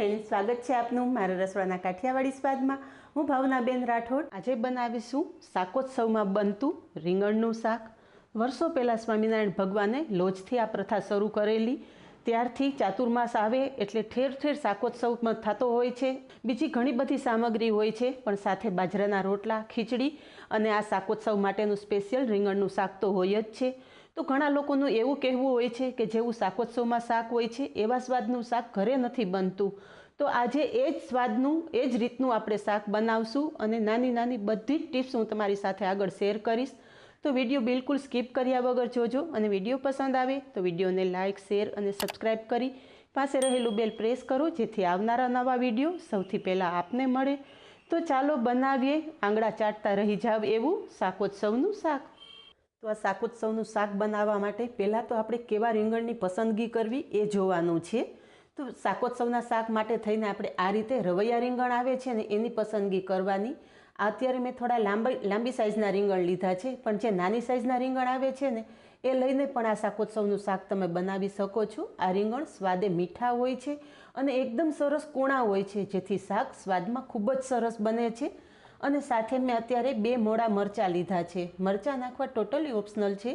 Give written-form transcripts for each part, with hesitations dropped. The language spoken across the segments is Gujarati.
ફ્રેન્ડ્સ, સ્વાગત છે આપનું મારા રસોડાના કાઠિયાવાડી સ્વાદમાં। હું ભાવનાબેન રાઠોડ। આજે બનાવીશું શાકોત્સવમાં બનતું રીંગણનું શાક। વર્ષો પહેલાં સ્વામિનારાયણ ભગવાને લોજથી આ પ્રથા શરૂ કરેલી, ત્યારથી ચાતુર્માસ આવે એટલે ઠેર ઠેર શાકોત્સવમાં થતો હોય છે। બીજી ઘણી બધી સામગ્રી હોય છે, પણ સાથે બાજરાના રોટલા, ખીચડી અને આ શાકોત્સવ માટેનું સ્પેશિયલ રીંગણનું શાક તો હોય જ છે। તો ઘણા લોકોનું એવું કહેવું હોય છે કે જેવું શાકોત્સવમાં શાક હોય છે એવા સ્વાદનું શાક ઘરે નથી બનતું। તો આજે એ જ સ્વાદનું, એ જ રીતનું આપણે શાક બનાવશું અને નાની નાની બધી જ ટિપ્સ હું તમારી સાથે આગળ શેર કરીશ। તો વિડીયો બિલકુલ સ્કીપ કર્યા વગર જોજો અને વિડીયો પસંદ આવે તો વિડીયોને લાઇક, શેર અને સબસ્ક્રાઈબ કરી પાસે રહેલું બેલ પ્રેસ કરો, જેથી આવનારા નવા વિડીયો સૌથી પહેલાં આપને મળે। તો ચાલો બનાવીએ આંગળા ચાટતા રહી જાવ એવું શાકોત્સવનું શાક। તો આ શાકોત્સવનું શાક બનાવવા માટે પહેલાં તો આપણે કેવા રીંગણની પસંદગી કરવી એ જોવાનું છે। તો શાકોત્સવના શાક માટે થઈને આપણે આ રીતે રવૈયા રીંગણ આવે છે ને એની પસંદગી કરવાની। અત્યારે મેં થોડા લાંબી સાઇઝના રીંગણ લીધા છે, પણ જે નાની સાઇઝના રીંગણ આવે છે ને એ લઈને પણ આ શાકોત્સવનું શાક તમે બનાવી શકો છો। આ રીંગણ સ્વાદે મીઠા હોય છે અને એકદમ સરસ કૂણા હોય છે, જેથી શાક સ્વાદમાં ખૂબ જ સરસ બને છે। અને સાથે મેં અત્યારે 2 મોડા મરચાં લીધા છે। મરચાં નાખવા ટોટલી ઓપ્શનલ છે,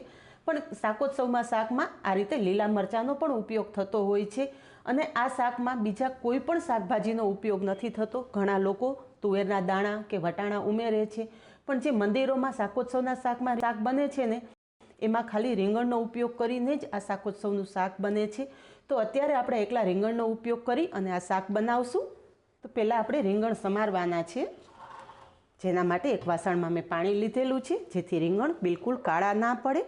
પણ શાકોત્સવમાં શાકમાં આ રીતે લીલા મરચાંનો પણ ઉપયોગ થતો હોય છે અને આ શાકમાં બીજા કોઈ પણ શાકભાજીનો ઉપયોગ નથી થતો। ઘણા લોકો તુવેરના દાણા કે વટાણા ઉમેરે છે, પણ જે મંદિરોમાં શાકોત્સવના શાકમાં શાક બને છે ને એમાં ખાલી રીંગણનો ઉપયોગ કરીને જ આ શાકોત્સવનું શાક બને છે। તો અત્યારે આપણે એકલા રીંગણનો ઉપયોગ કરી અને આ શાક બનાવશું। તો પહેલાં આપણે રીંગણ સમારવાના છે, જેના માટે એક વાસણમાં મેં પાણી લીધેલું છે, જેથી રીંગણ બિલકુલ કાળા ના પડે।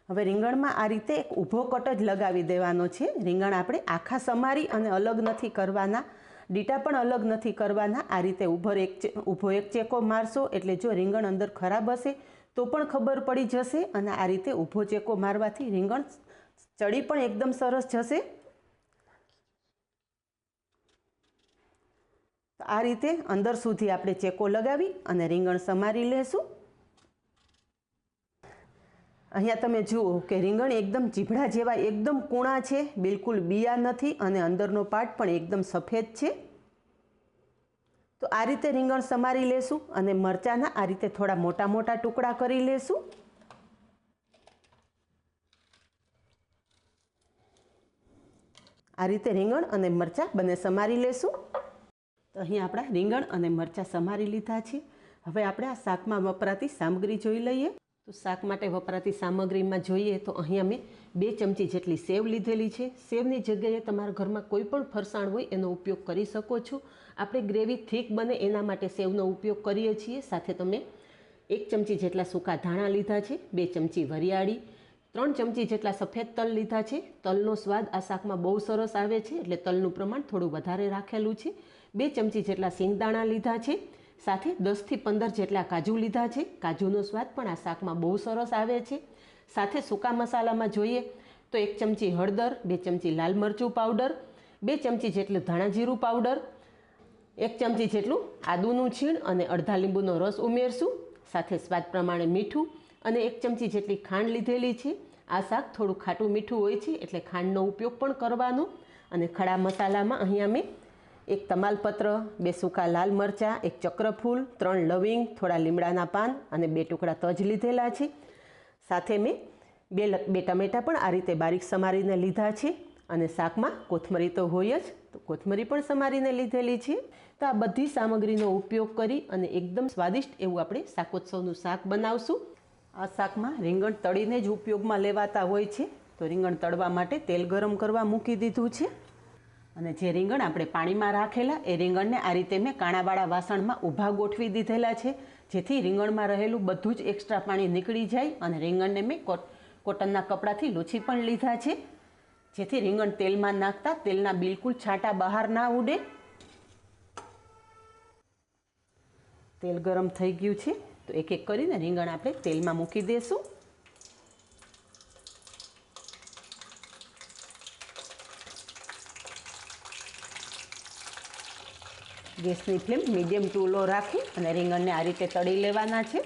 હવે રીંગણમાં આ રીતે એક ઊભો કટ જ લગાવી દેવાનો છે। રીંગણ આપણે આખા સમારી અને અલગ નથી કરવાના, ડીટા પણ અલગ નથી કરવાના। આ રીતે ઊભો એક ચેકો મારશો એટલે જો રીંગણ અંદર ખરાબ હશે તો પણ ખબર પડી જશે, અને આ રીતે ઊભો ચેકો મારવાથી રીંગણ ચડી પણ એકદમ સરસ જશે। આ રીતે અંદર સુધી આપણે ચેકો લગાવી અને રીંગણ સમારી લેશું। અહીંયા તમે જુઓ કે રીંગણ એકદમ ચીભડા જેવા એકદમ કૂણા છે, બિલકુલ બિયા નથી અને અંદરનો પાર્ટ પણ એકદમ સફેદ છે। તો આ રીતે રીંગણ સમારી લેશું અને મરચાંના આ રીતે થોડા મોટા મોટા ટુકડા કરી લેશું। આ રીતે રીંગણ અને મરચાં બંને સમારી લેશું। તો અહીં આપણા રીંગણ અને મરચાં સમારી લીધા છે। હવે આપણે આ શાકમાં વપરાતી સામગ્રી જોઈ લઈએ। તો શાક માટે વપરાતી સામગ્રીમાં જોઈએ તો અહીં અમે 2 ચમચી જેટલી સેવ લીધેલી છે। સેવની જગ્યાએ તમારા ઘરમાં કોઈ પણ ફરસાણ હોય એનો ઉપયોગ કરી શકો છો। આપણે ગ્રેવી થીક બને એના માટે સેવનો ઉપયોગ કરીએ છીએ। સાથે તમે 1 ચમચી જેટલા સૂકા ધાણા લીધા છે, 2 ચમચી વરિયાળી, 3 ચમચી જેટલા સફેદ તલ લીધા છે। તલનો સ્વાદ આ શાકમાં બહુ સરસ આવે છે, એટલે તલનું પ્રમાણ થોડું વધારે રાખેલું છે। 2 ચમચી જેટલા સિંગદાણા લીધા છે, સાથે 10 થી 15 જેટલા કાજુ લીધા છે। કાજુનો સ્વાદ પણ આ શાકમાં બહુ સરસ આવે છે। સાથે સૂકા મસાલામાં જોઈએ તો 1 ચમચી હળદર, 2 ચમચી લાલ મરચું પાવડર, 2 ચમચી જેટલું ધાણા જીરું પાવડર, 1 ચમચી જેટલું આદુનું છીણ અને અડધા લીંબુનો રસ ઉમેરશું। સાથે સ્વાદ પ્રમાણે મીઠું અને 1 ચમચી જેટલી ખાંડ લીધેલી છે। આ શાક થોડું ખાટું મીઠું હોય છે, એટલે ખાંડનો ઉપયોગ પણ કરવાનો। અને ખડા મસાલામાં અહીંયા મેં 1 તમાલપત્ર, 2 સૂકા લાલ મરચાં, 1 ચક્રફૂલ, 3 લવિંગ, થોડા લીમડાના પાન અને 2 ટુકડા તજ લીધેલા છે। સાથે મેં 2 ટમેટાં પણ આ રીતે બારીક સમારીને લીધા છે, અને શાકમાં કોથમરી તો હોય જ, તો કોથમરી પણ સમારીને લીધેલી છે। તો આ બધી સામગ્રીનો ઉપયોગ કરી અને એકદમ સ્વાદિષ્ટ એવું આપણે શાકોત્સવનું શાક બનાવશું। આ શાકમાં રીંગણ તળીને જ ઉપયોગમાં લેવાતા હોય છે, તો રીંગણ તળવા માટે તેલ ગરમ કરવા મૂકી દીધું છે। અને જે રીંગણ આપણે પાણીમાં રાખેલા એ રીંગણને આ રીતે મેં કાણાવાળા વાસણમાં ઊભા ગોઠવી દીધેલા છે, જેથી રીંગણમાં રહેલું બધું જ એક્સ્ટ્રા પાણી નીકળી જાય। અને રીંગણને મેં કોટનના કપડાથી લૂછી પણ લીધા છે, જેથી રીંગણ તેલમાં નાખતા તેલના બિલકુલ છાંટા બહાર ના ઉડે। તેલ ગરમ થઈ ગયું છે, તો એક એક કરીને રીંગણ આપણે તેલમાં મૂકી દઈશું। ગેસની ફ્લેમ મીડિયમ ટુ લો રાખી અને રીંગણને આ રીતે તળી લેવાના છે।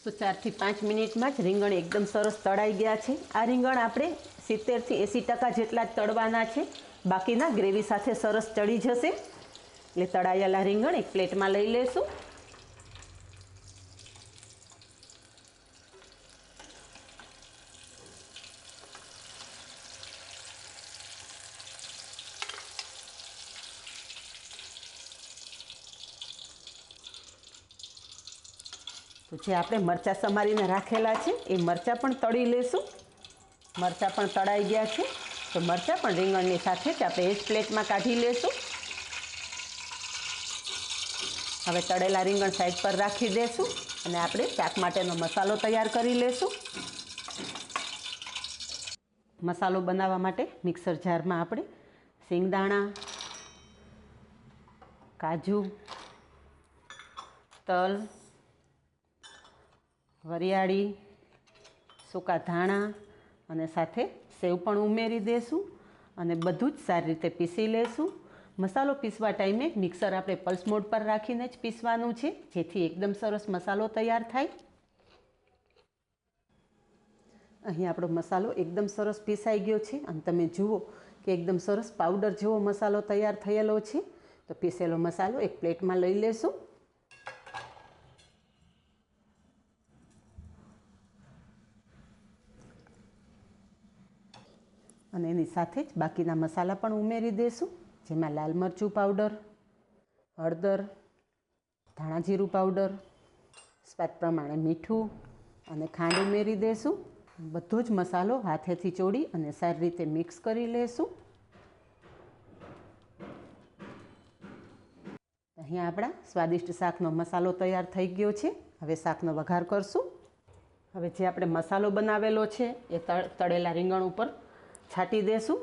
તો 4 થી 5 મિનિટમાં જ રીંગણ એકદમ સરસ તળાઈ ગયા છે. આ રીંગણ આપણે 70 થી 80% જેટલા જ તળવાના છે, બાકીના ગ્રેવી સાથે સરસ ચડી જશે. એટલે તળાયેલા રીંગણ એક પ્લેટમાં લઈ લેશું. તો જે આપણે મરચાં સમારીને રાખેલા છે એ મરચાં પણ તળી લેશું. મરચાં પણ તળાઈ ગયા છે, તો મરચાં પણ રીંગણની સાથે જ આપણે એ જ પ્લેટમાં કાઢી લેશું. હવે તળેલા રીંગણ સાઈડ પર રાખી દેશું અને આપણે શાક માટેનો મસાલો તૈયાર કરી લેશું. મસાલો બનાવવા માટે મિક્સર જારમાં આપણે સિંગદાણા, કાજુ, તલ, વરિયાળી, સૂકા ધાણા અને સાથે સેવ પણ ઉમેરી દઈશું અને બધું જ સારી રીતે પીસી લેશું. મસાલો પીસવા ટાઈમે મિક્સર આપણે પલ્સ મોડ પર રાખીને જ પીસવાનું છે, જેથી એકદમ સરસ મસાલો તૈયાર થાય. અહીં આપણો મસાલો એકદમ સરસ પીસાઈ ગયો છે અને તમે જુઓ કે એકદમ સરસ પાવડર જેવો મસાલો તૈયાર થયેલો છે. તો પીસેલો મસાલો એક પ્લેટમાં લઈ લેશું. અને એની સાથે જ બાકીના મસાલા પણ ઉમેરી દઈશું, જેમાં લાલ મરચું પાવડર, હળદર, ધાણા જીરું પાવડર, સ્વાદ પ્રમાણે મીઠું અને ખાંડ ઉમેરી દઈશું. બધો જ મસાલો હાથેથી ચોળી અને સારી રીતે મિક્સ કરી લેશું. અહીંયા આપણા સ્વાદિષ્ટ શાકનો મસાલો તૈયાર થઈ ગયો છે. હવે શાકનો વઘાર કરશું. હવે જે આપણે મસાલો બનાવેલો છે એ તળેલા રીંગણ ઉપર છાંટી દેશું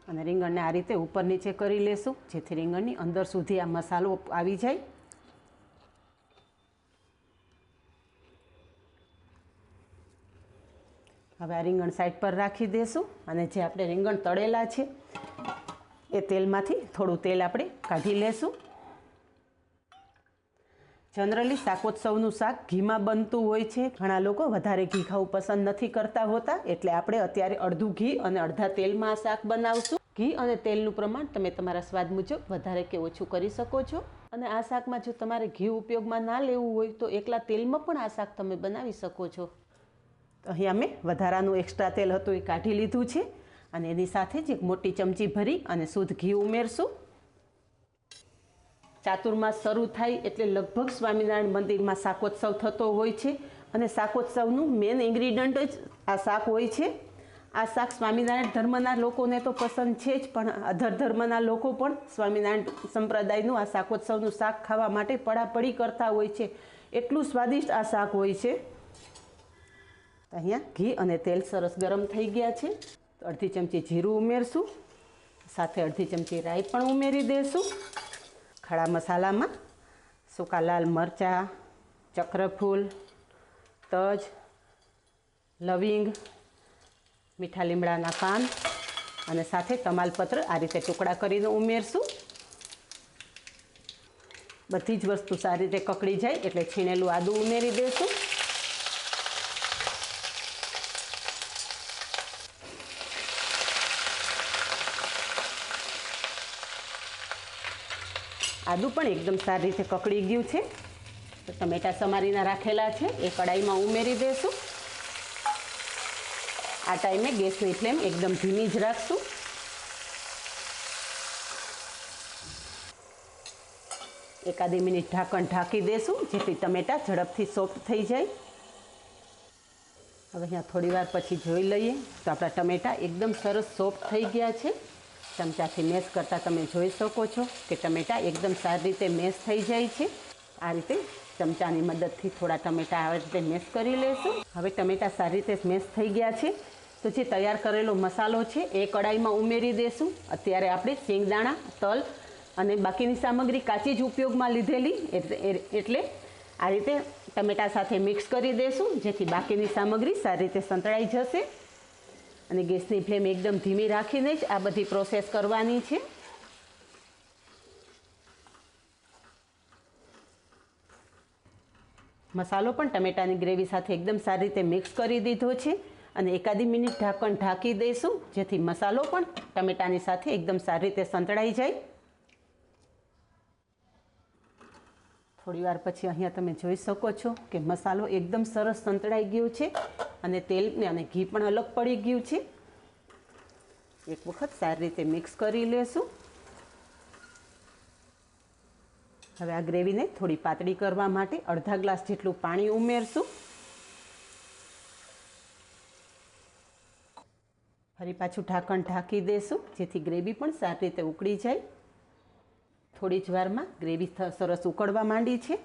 અને રીંગણને આ રીતે ઉપર નીચે કરી લેશું, જેથી રીંગણની અંદર સુધી આ મસાલો આવી જાય. હવે આ રીંગણ સાઈડ પર રાખી દેશું અને જે આપણે રીંગણ તળેલા છે એ તેલમાંથી થોડું તેલ આપણે કાઢી લેશું. જનરલી શાકોત્સવનું શાક ઘીમાં બનતું હોય છે. ઘણા લોકો વધારે ઘી ખાવું પસંદ નથી કરતા હોતા, એટલે આપણે અત્યારે અડધું ઘી અને અડધા તેલમાં આ શાક બનાવશું. ઘી અને તેલનું પ્રમાણ તમે તમારા સ્વાદ મુજબ વધારે કે ઓછું કરી શકો છો. અને આ શાકમાં જો તમારે ઘી ઉપયોગમાં ના લેવું હોય તો એકલા તેલમાં પણ આ શાક તમે બનાવી શકો છો. અહીં અમે વધારાનું એક્સ્ટ્રા તેલ હતું એ કાઢી લીધું છે અને એની સાથે જ એક મોટી ચમચી ભરી અને શુદ્ધ ઘી ઉમેરશું. ચાતુર્માસ શરૂ થાય એટલે લગભગ સ્વામિનારાયણ મંદિરમાં શાકોત્સવ થતો હોય છે અને શાકોત્સવનું મેઇન ઇન્ગ્રીડિયન્ટ જ આ શાક હોય છે. આ શાક સ્વામિનારાયણ ધર્મના લોકોને તો પસંદ છે જ, પણ અધર ધર્મના લોકો પણ સ્વામિનારાયણ સંપ્રદાયનું આ શાકોત્સવનું શાક ખાવા માટે પડાપડી કરતા હોય છે. એટલું સ્વાદિષ્ટ આ શાક હોય છે. અહીંયા ઘી અને તેલ સરસ ગરમ થઈ ગયા છે, તો અડધી ચમચી જીરું ઉમેરશું, સાથે અડધી ચમચી રાઈ પણ ઉમેરી દઈશું. ખડા મસાલામાં સૂકા લાલ મરચાં, ચક્રફૂલ, તજ, લવિંગ, મીઠા લીમડાના પાન અને સાથે તમાલપત્ર આ રીતે ટુકડા કરીને ઉમેરશું. બધી જ વસ્તુ સારી રીતે કકડી જાય એટલે છીણેલું આદું ઉમેરી દઈશું. આદું પણ એકદમ સારી રીતે કકડી ગયું છે. તો ટમેટા સમારીને રાખેલા છે એ કડાઈમાં ઉમેરી દઈશું. આ ટાઈમે ગેસની ફ્લેમ એકદમ ધીમી જ રાખશું. એકાદી મિનિટ ઢાંકણ ઢાંકી દઈશું, જેથી ટમેટા ઝડપથી સોફ્ટ થઈ જાય. હવે અહીંયા થોડી વાર પછી જોઈ લઈએ તો આપણા ટમેટા એકદમ સરસ સોફ્ટ થઈ ગયા છે. ચમચાથી મેશ કરતાં તમે જોઈ શકો છો કે ટમેટા એકદમ સારી રીતે મેશ થઈ જાય છે. આ રીતે ચમચાની મદદથી થોડા ટમેટા આવી રીતે મેશ કરી લેશું. હવે ટમેટા સારી રીતે મેશ થઈ ગયા છે, તો જે તૈયાર કરેલો મસાલો છે એ કડાઈમાં ઉમેરી દઈશું. અત્યારે આપણે શેંગદાણા, તલ અને બાકીની સામગ્રી કાચી જ ઉપયોગમાં લીધેલી, એટલે આ રીતે ટમેટા સાથે મિક્સ કરી દઈશું, જેથી બાકીની સામગ્રી સારી રીતે સંતળાઈ જશે. અને ગેસની ફ્લેમ એકદમ ધીમી રાખીને જ આ બધી પ્રોસેસ કરવાની છે. મસાલો પણ ટમેટાની ગ્રેવી સાથે એકદમ સારી રીતે મિક્સ કરી દીધો છે અને એકાદી મિનિટ ઢાંકણ ઢાંકી દઈશું, જેથી મસાલો પણ ટમેટાની સાથે એકદમ સારી રીતે સંતળાઈ જાય. થોડીવાર પછી અહીંયા તમે જોઈ શકો છો કે મસાલો એકદમ સરસ સંતળાઈ ગયો છે અને તેલ અને ઘી પણ અલગ પડી ગયું છે. એક વખત સારી રીતે મિક્સ કરી લેશું. હવે આ ગ્રેવીને થોડી પાતળી કરવા માટે અડધા ગ્લાસ જેટલું પાણી ઉમેરશું. ફરી પાછું ઢાંકણ ઢાંકી દઈશું, જેથી ગ્રેવી પણ સારી રીતે ઉકળી જાય. થોડી જ વારમાં ગ્રેવી સરસ ઉકળવા માંડી છે.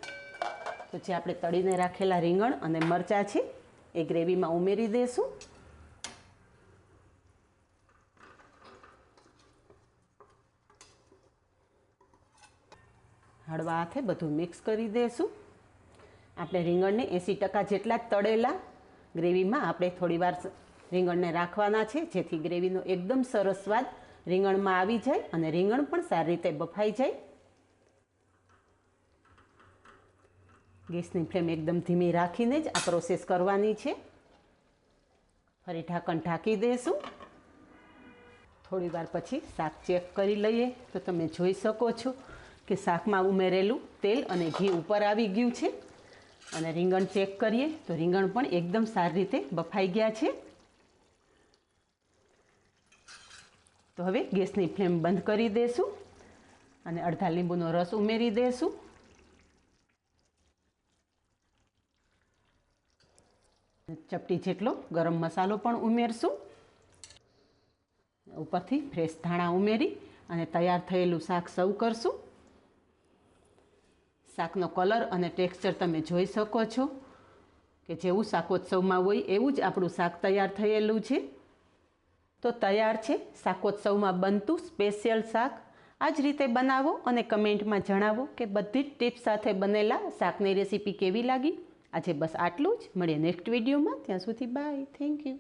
તો જે આપણે તળીને રાખેલા રીંગણ અને મરચાં છે એ ગ્રેવીમાં ઉમેરી દઈશું. હળવા હાથે બધું મિક્સ કરી દઈશું. આપણે રીંગણને 80% જેટલા જ તળેલા ગ્રેવીમાં આપણે થોડીવાર રીંગણને રાખવાના છે, જેથી ગ્રેવીનો એકદમ સરસ સ્વાદ રીંગણમાં આવી જાય અને રીંગણ પણ સારી રીતે બફાઈ જાય. ગેસની ફ્લેમ એકદમ ધીમી રાખીને જ આ પ્રોસેસ કરવાની છે. ફરી ઢાંકણ ઢાંકી દઈશું. થોડીવાર પછી શાક ચેક કરી લઈએ તો તમે જોઈ શકો છો કે શાકમાં ઉમેરેલું તેલ અને ઘી ઉપર આવી ગયું છે અને રીંગણ ચેક કરીએ તો રીંગણ પણ એકદમ સારી રીતે બફાઈ ગયા છે. તો હવે ગેસની ફ્લેમ બંધ કરી દઈશું અને અડધા લીંબુનો રસ ઉમેરી દઈશું. ચપટી જેટલો ગરમ મસાલો પણ ઉમેરશું. ઉપરથી ફ્રેશ ધાણા ઉમેરી અને તૈયાર થયેલું શાક સર્વ કરશું. શાકનો કલર અને ટેક્સચર તમે જોઈ શકો છો કે જેવું શાકોત્સવમાં હોય એવું જ આપણું શાક તૈયાર થયેલું છે. તો તૈયાર છે શાકોત્સવમાં બનતું સ્પેશિયલ શાક. આ જ રીતે બનાવો અને કમેન્ટમાં જણાવો કે બધી જ ટિપ્સ સાથે બનેલા શાકની રેસીપી કેવી લાગી. આજે બસ આટલું જ. મળીએ નેક્સ્ટ વિડીયોમાં. ત્યાં સુધી બાય. Thank you.